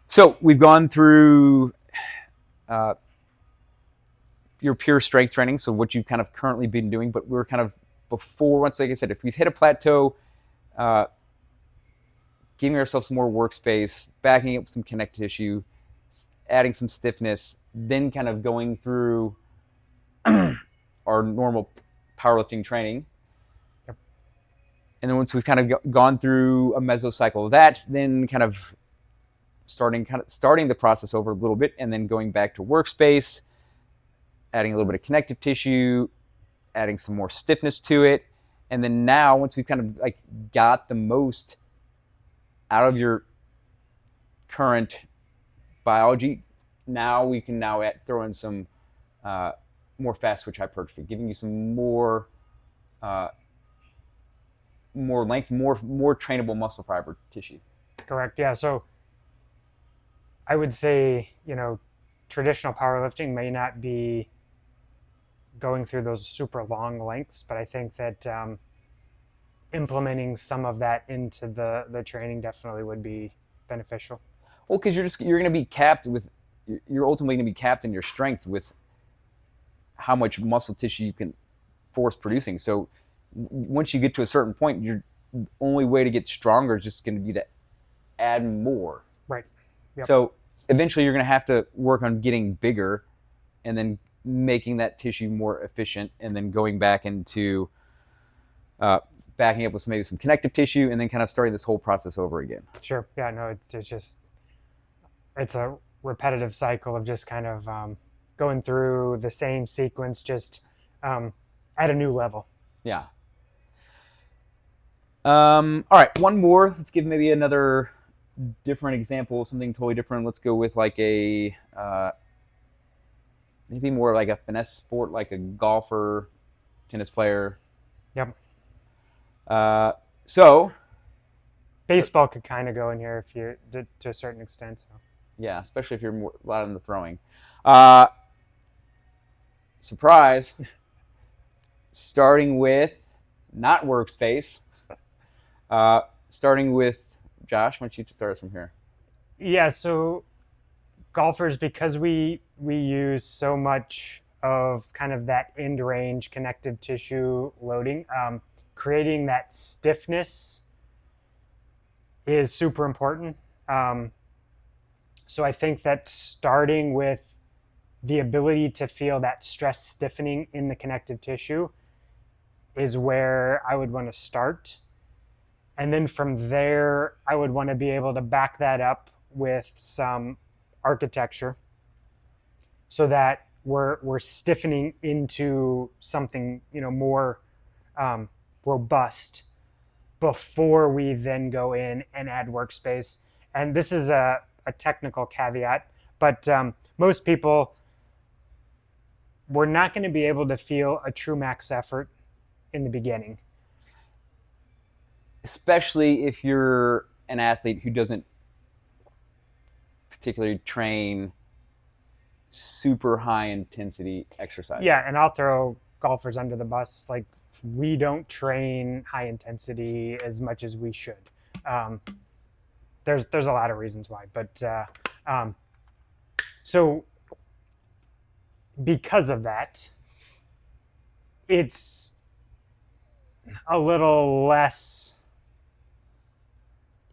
So we've gone through your pure strength training, so what you've kind of currently been doing, but we're kind of once, like I said, if we've hit a plateau, giving ourselves some more workspace, backing up some connective tissue, adding some stiffness, then kind of going through our normal powerlifting training. Yep. And then once we've kind of gone through a mesocycle of that, then kind of starting the process over a little bit, and then going back to workspace, adding a little bit of connective tissue, adding some more stiffness to it. And then now, once we've kind of like got the most out of your current biology, now we can throw in some more fast switch hypertrophy, giving you some more length, more trainable muscle fiber tissue. Correct. Yeah. So I would say, traditional powerlifting may not be going through those super long lengths, but I think that implementing some of that into the training definitely would be beneficial. Well, because you're going to be capped with, you're ultimately going to be capped in your strength with how much muscle tissue you can force producing. So once you get to a certain point, your only way to get stronger is just going to be to add more. Right. Yep. So eventually you're going to have to work on getting bigger and then making that tissue more efficient, and then going back into backing up with maybe some connective tissue, and then kind of starting this whole process over again. Sure. Yeah, no, it's a repetitive cycle of just kind of going through the same sequence, just at a new level. Yeah. All right, one more. Let's give maybe another different example, something totally different. Let's go with like a maybe more like a finesse sport, like a golfer, tennis player. Yep. So baseball could kind of go in here if you to a certain extent. So. Yeah, especially if you're more, a lot in the throwing. Surprise. Starting with not workspace. Starting with Josh. Why don't you start us from here? Yeah. So golfers, because we use so much of kind of that end range connective tissue loading, creating that stiffness is super important. So I think that starting with the ability to feel that stress stiffening in the connective tissue is where I would want to start. And then from there, I would want to be able to back that up with some architecture so that we're stiffening into something, more robust before we then go in and add workspace. And this is a technical caveat, but most people, we're not going to be able to feel a true max effort in the beginning. Especially if you're an athlete who doesn't particularly train super high intensity exercise. Yeah, and I'll throw golfers under the bus. Like, we don't train high intensity as much as we should. There's a lot of reasons why, but so because of that, it's a little less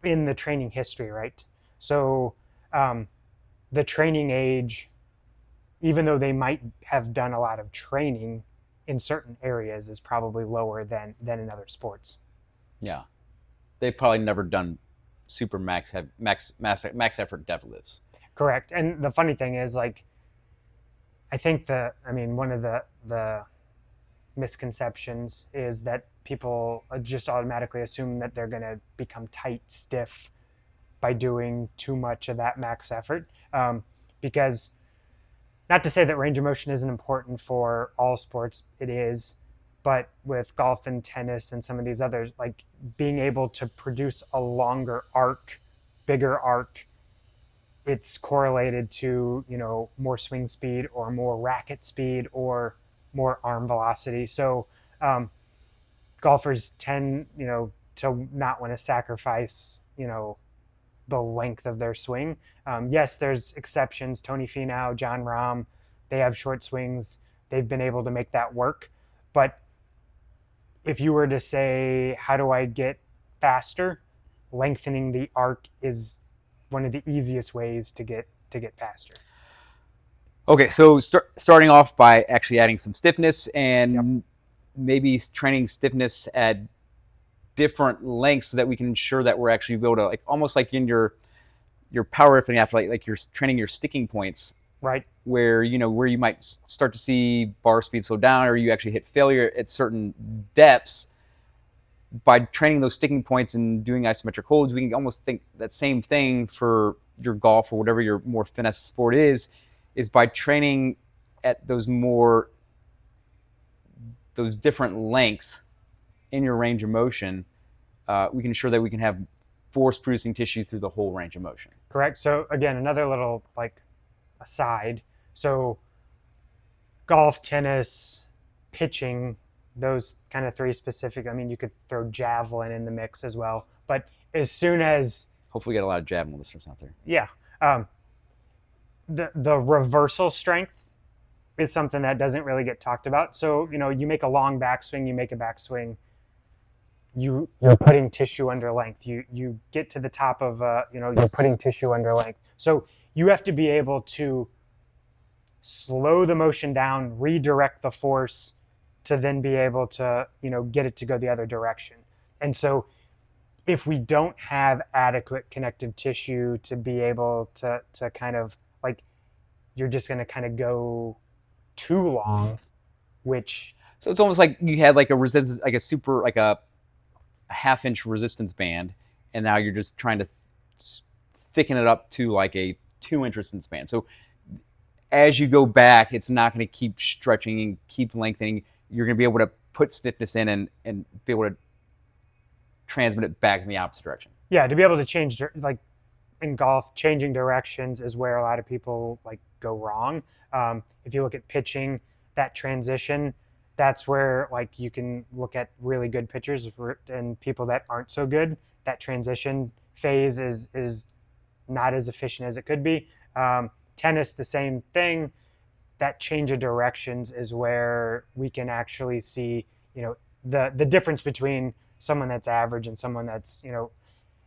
in the training history, right? So the training age, even though they might have done a lot of training in certain areas, is probably lower than in other sports. Yeah, they've probably never done super max effort deadlifts. Correct. And the funny thing is, like, I think one of the misconceptions is that people just automatically assume that they're going to become tight, stiff by doing too much of that max effort. Because, not to say that range of motion isn't important for all sports, it is, but with golf and tennis and some of these others, like, being able to produce a longer arc, bigger arc, it's correlated to, more swing speed or more racket speed or more arm velocity. So golfers tend, to not want to sacrifice, the length of their swing. Yes, there's exceptions. Tony Finau, John Rahm, they have short swings. They've been able to make that work. But if you were to say, how do I get faster? Lengthening the arc is one of the easiest ways to get faster. Okay, so starting off by actually adding some stiffness and maybe training stiffness at different lengths so that we can ensure that we're actually able to, like, almost like in your powerlifting after, like you're training your sticking points, right? Where you might start to see bar speed slow down, or you actually hit failure at certain depths. By training those sticking points and doing isometric holds, we can almost think that same thing for your golf or whatever your more finesse sport is by training at those different lengths in your range of motion. We can ensure that we can have force producing tissue through the whole range of motion. Correct. So again, another little aside. So golf, tennis, pitching, those kind of three specific. I mean, you could throw javelin in the mix as well. But as soon as, Hopefully, we get a lot of javelin listeners out there. yeah, the reversal strength is something that doesn't really get talked about. So, you make a long backswing, you make a backswing, you're putting tissue under length. You get to the top of, you're putting tissue under length. So you have to be able to slow the motion down, redirect the force to then be able to, get it to go the other direction. And so if we don't have adequate connective tissue to be able to kind of like, you're just going to kind of go too long, which. So it's almost like you had like a resistance, like a half-inch resistance band, and now you're just trying to thicken it up to like a 2-inch resistance band. So as you go back, it's not going to keep stretching and keep lengthening. You're going to be able to put stiffness in and be able to transmit it back in the opposite direction. Yeah, to be able to change, like in golf, changing directions is where a lot of people like go wrong. If you look at pitching, that transition, that's where like you can look at really good pitchers and people that aren't so good. That transition phase is not as efficient as it could be. Tennis, the same thing. That change of directions is where we can actually see, the difference between someone that's average and someone that's, and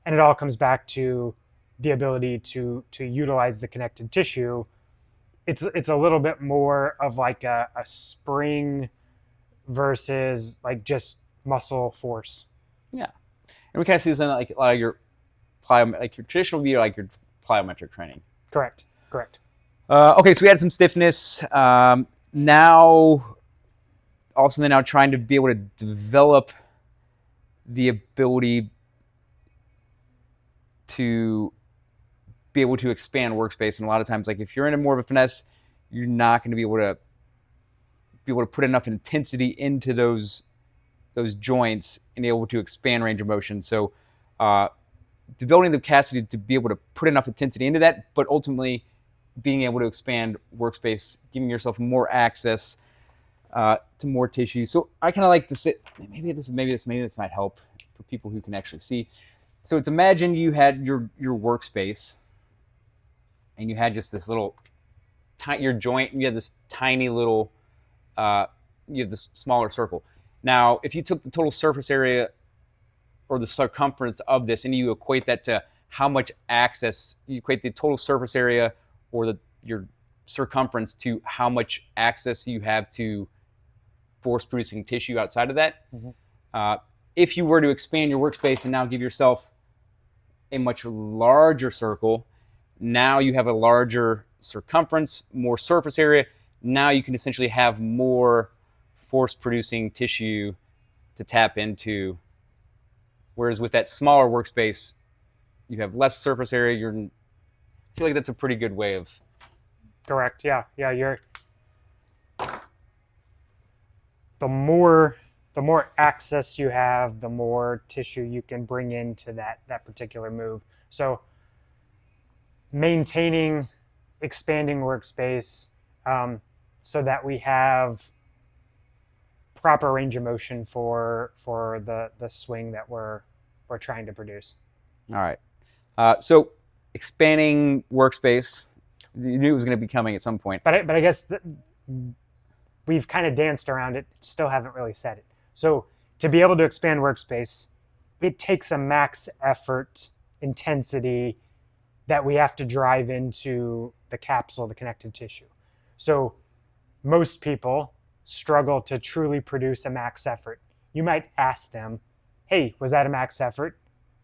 it all comes back to the ability to utilize the connective tissue. It's a little bit more of like a spring versus like just muscle force. Yeah, and we kind of see this in like a lot of your like your traditional view, like your plyometric training. Correct. Okay, so we had some stiffness. Now trying to be able to develop the ability to be able to expand workspace. And a lot of times, like if you're in more of a finesse, you're not going to be able to put enough intensity into those joints and be able to expand range of motion. So developing the capacity to be able to put enough intensity into that, but ultimately being able to expand workspace, giving yourself more access to more tissue. So I kind of like to sit. Maybe this might help for people who can actually see. So it's imagine you had your workspace, and you had just this little your joint, and you had this tiny little you have this smaller circle. Now, if you took the total surface area or the circumference of this, and you equate that to how much access, you equate the total surface area or your circumference to how much access you have to force-producing tissue outside of that. Mm-hmm. If you were to expand your workspace and now give yourself a much larger circle, now you have a larger circumference, more surface area. Now you can essentially have more force-producing tissue to tap into. Whereas with that smaller workspace, you have less surface area. I feel like that's a pretty good way of. Correct. Yeah. You're the more access you have, the more tissue you can bring into that particular move. So maintaining, expanding workspace so that we have proper range of motion for the swing that we're trying to produce. All right. So expanding workspace, you knew it was going to be coming at some point. But I guess we've kind of danced around it, still haven't really said it. So to be able to expand workspace, it takes a max effort intensity that we have to drive into the capsule, the connective tissue. So most people struggle to truly produce a max effort. You might ask them, hey, was that a max effort?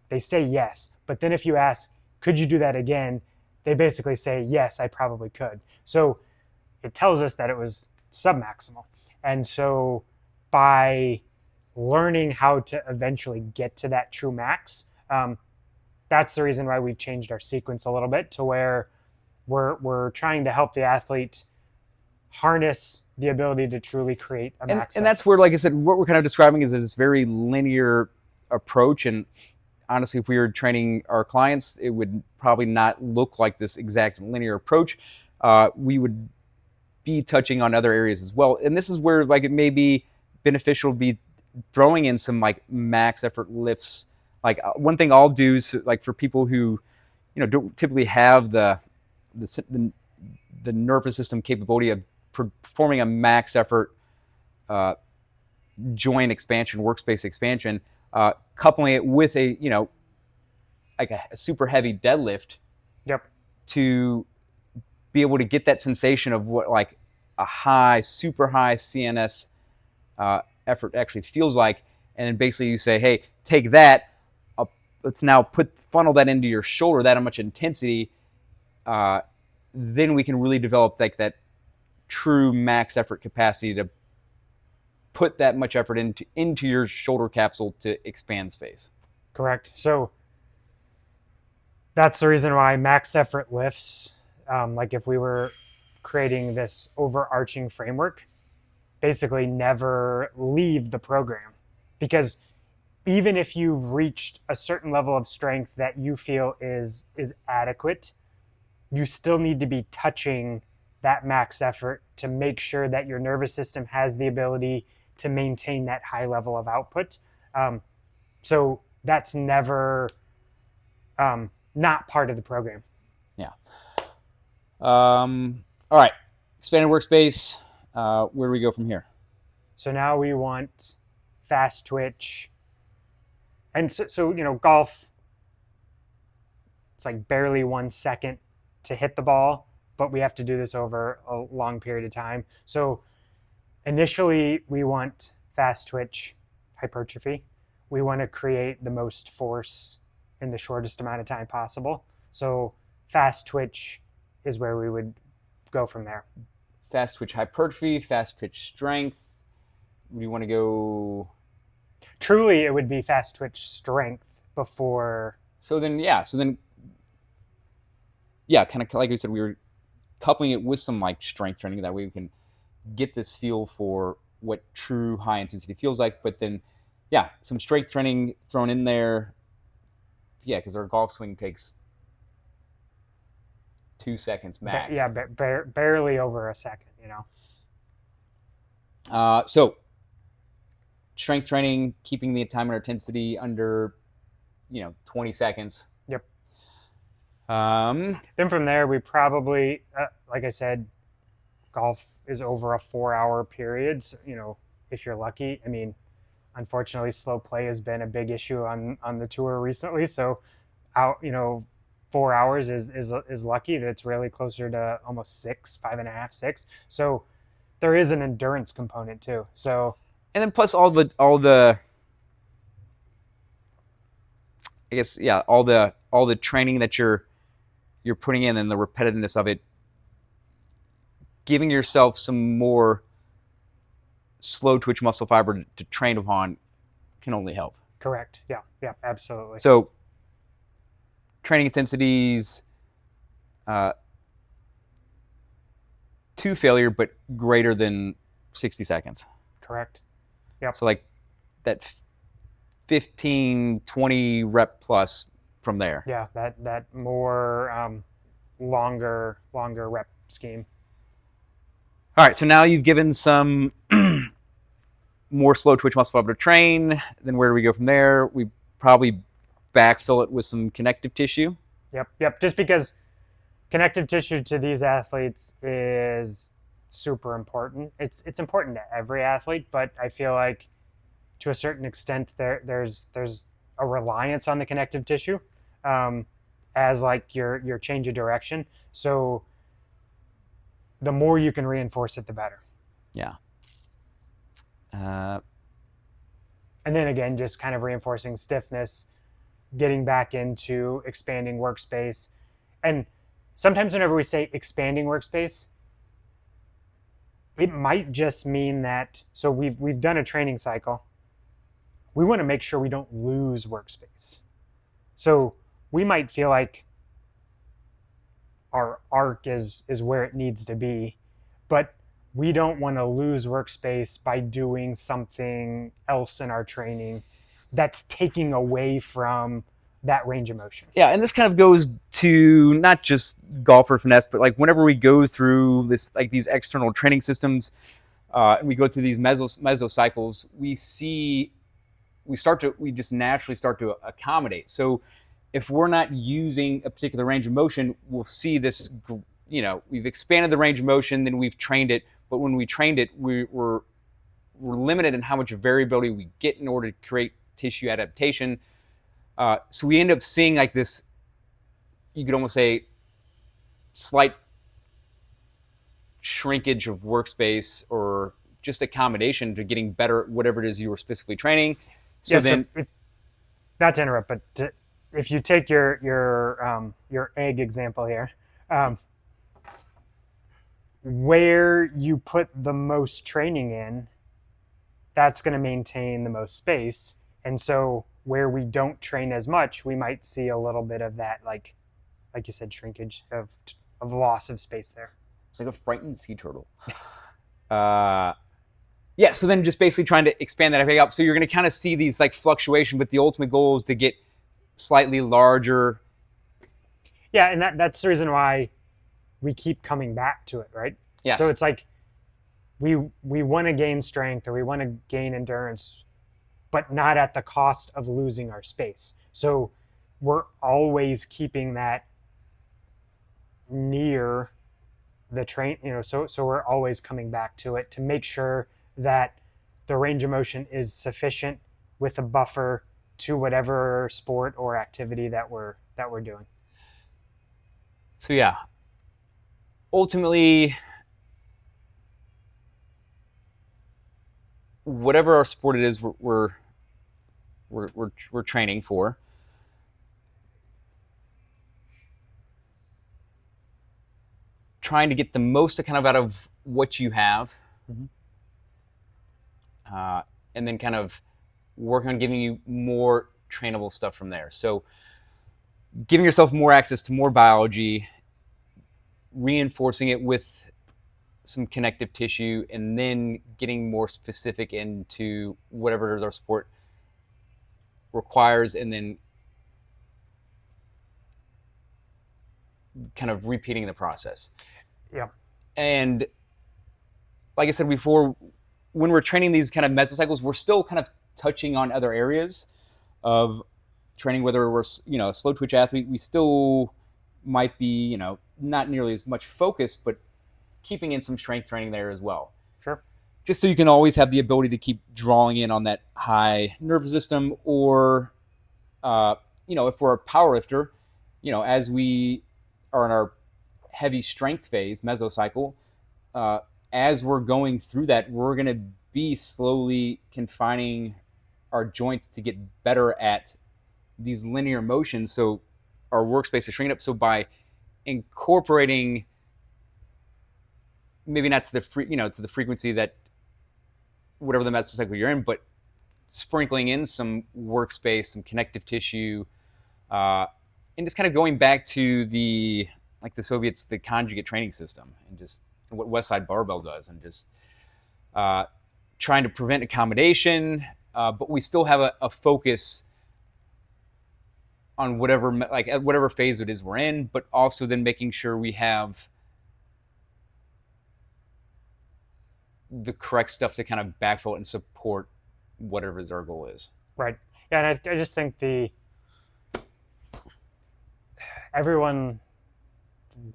They say yes. But then if you ask, could you do that again? They basically say, yes, I probably could. So it tells us that it was submaximal. And so by learning how to eventually get to that true max, that's the reason why we've changed our sequence a little bit to where we're trying to help the athlete harness the ability to truly create a max. And that's where, like I said, what we're kind of describing is this very linear approach. And honestly, if we were training our clients, it would probably not look like this exact linear approach. We would be touching on other areas as well. And this is where, like, it may be beneficial to be throwing in some like max effort lifts. Like one thing I'll do is like for people who, don't typically have the nervous system capability of performing a max effort joint expansion, workspace expansion, coupling it with a like a super heavy deadlift. Yep. To be able to get that sensation of what like a super high CNS effort actually feels like, and then basically you say, hey, take that, let's now funnel that into your shoulder, that much intensity, then we can really develop like that true max effort capacity to put that much effort into your shoulder capsule to expand space. Correct. So that's the reason why max effort lifts, like if we were creating this overarching framework, basically never leave the program. Because even if you've reached a certain level of strength that you feel is adequate, you still need to be touching that max effort to make sure that your nervous system has the ability to maintain that high level of output. So that's never not part of the program. Yeah. All right. Expanded workspace. Where do we go from here? So now we want fast twitch. And so golf, it's like barely 1 second to hit the ball, but we have to do this over a long period of time. So initially, we want fast twitch hypertrophy. We want to create the most force in the shortest amount of time possible. So fast twitch is where we would go from there. Fast twitch hypertrophy, fast twitch strength. We want to go... Truly, it would be fast twitch strength before... So then, kind of like we said, we were coupling it with some like strength training. That way we can get this feel for what true high intensity feels like. But then, some strength training thrown in there. Yeah, because our golf swing takes 2 seconds max. Barely over a second, So strength training, keeping the time and intensity under, 20 seconds. Yep. Then from there, we probably, like I said, golf is over a 4-hour period. So, if you're lucky. I mean, unfortunately, slow play has been a big issue on the tour recently. So, 4 hours is lucky. That's really closer to almost 5.5, 6. So there is an endurance component too. So, and then plus all the I guess all the training that you're putting in and the repetitiveness of it, giving yourself some more slow twitch muscle fiber to train upon can only help. Correct. Yeah, absolutely. So training intensities to failure, but greater than 60 seconds. Correct. Yeah. So like that 15, 20 rep plus from there. Yeah, that more longer rep scheme. All right, so now you've given some more slow twitch muscle fiber to train. Then where do we go from there? We probably backfill it with some connective tissue. Yep. Just because connective tissue to these athletes is super important. It's important to every athlete, but I feel like to a certain extent there's a reliance on the connective tissue as like your change of direction. So the more you can reinforce it, the better. Yeah. And then again, just kind of reinforcing stiffness, getting back into expanding workspace. And sometimes whenever we say expanding workspace, it might just mean that, so we've done a training cycle. We want to make sure we don't lose workspace. So we might feel like our arc is where it needs to be, but we don't want to lose workspace by doing something else in our training that's taking away from that range of motion. Yeah, and this kind of goes to not just golfer finesse, but like whenever we go through this, like these external training systems, and we go through these mesocycles, we just naturally start to accommodate. So if we're not using a particular range of motion, we'll see this, we've expanded the range of motion, then we've trained it. But when we trained it, we're limited in how much variability we get in order to create tissue adaptation. So we end up seeing like this, you could almost say, slight shrinkage of workspace or just accommodation to getting better at whatever it is you were specifically training. So not to interrupt, but if you take your egg example here, where you put the most training in, that's going to maintain the most space. And so where we don't train as much, we might see a little bit of that, like you said, shrinkage of loss of space there. It's like a frightened sea turtle. Yeah, so then just basically trying to expand that up. So you're going to kind of see these like fluctuation, but the ultimate goal is to get slightly larger. Yeah, and that's the reason why we keep coming back to it, right? Yes. So it's like we want to gain strength or we want to gain endurance, but not at the cost of losing our space. So we're always keeping that near the train, so we're always coming back to it to make sure that the range of motion is sufficient with a buffer to whatever sport or activity that we're doing. So yeah, ultimately, whatever our sport it is, we're training for. Trying to get the most kind of out of what you have, and then kind of work on giving you more trainable stuff from there. So giving yourself more access to more biology, reinforcing it with some connective tissue, and then getting more specific into whatever it is our sport requires, and then kind of repeating the process. Yeah. And like I said before, when we're training these kind of mesocycles, we're still kind of touching on other areas of training. Whether we're, a slow twitch athlete, we still might be, not nearly as much focus, but keeping in some strength training there as well. Sure. Just so you can always have the ability to keep drawing in on that high nervous system, or, if we're a power lifter, as we are in our heavy strength phase, mesocycle, as we're going through that, we're going to be slowly confining our joints to get better at these linear motions. So our workspace is shrinking up. So by incorporating, maybe not to the to the frequency that whatever the mesocycle you're in, but sprinkling in some workspace, some connective tissue, and just kind of going back to the Soviets, the conjugate training system, and just what Westside Barbell does, and just trying to prevent accommodation, but we still have a focus on whatever phase it is we're in, but also then making sure we have the correct stuff to kind of backfill and support whatever our goal is. Right. Yeah, and I just think everyone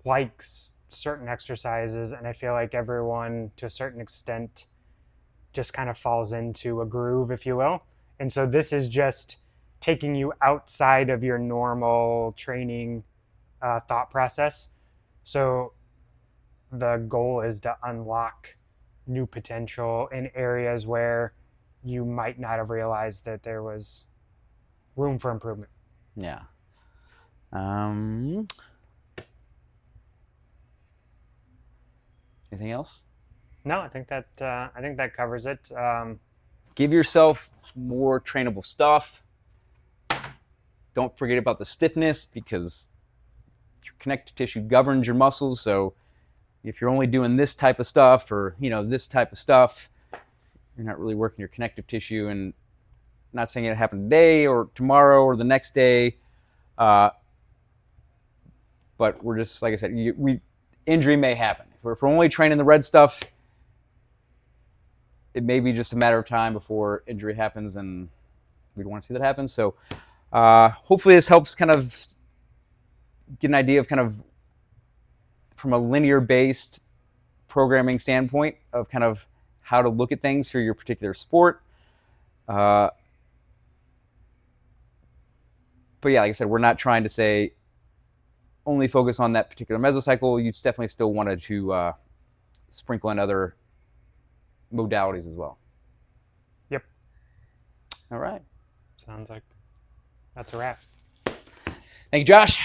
likes certain exercises, and I feel like everyone, to a certain extent, just kind of falls into a groove, if you will. And so this is just taking you outside of your normal training thought process. So the goal is to unlock new potential in areas where you might not have realized that there was room for improvement. Yeah. Anything else? No, I think that covers it. Give yourself more trainable stuff. Don't forget about the stiffness, because your connective tissue governs your muscles. So if you're only doing this type of stuff, or this type of stuff, you're not really working your connective tissue. And I'm not saying it happened today or tomorrow or the next day, but we're just, like I said, injury may happen. If we're only training the red stuff, it may be just a matter of time before injury happens, and we don't want to see that happen. So hopefully this helps kind of get an idea of kind of from a linear-based programming standpoint of kind of how to look at things for your particular sport. But yeah, like I said, we're not trying to say only focus on that particular mesocycle. You definitely still wanted to sprinkle in other modalities as well. Yep. All right. Sounds like that's a wrap. Thank you, Josh.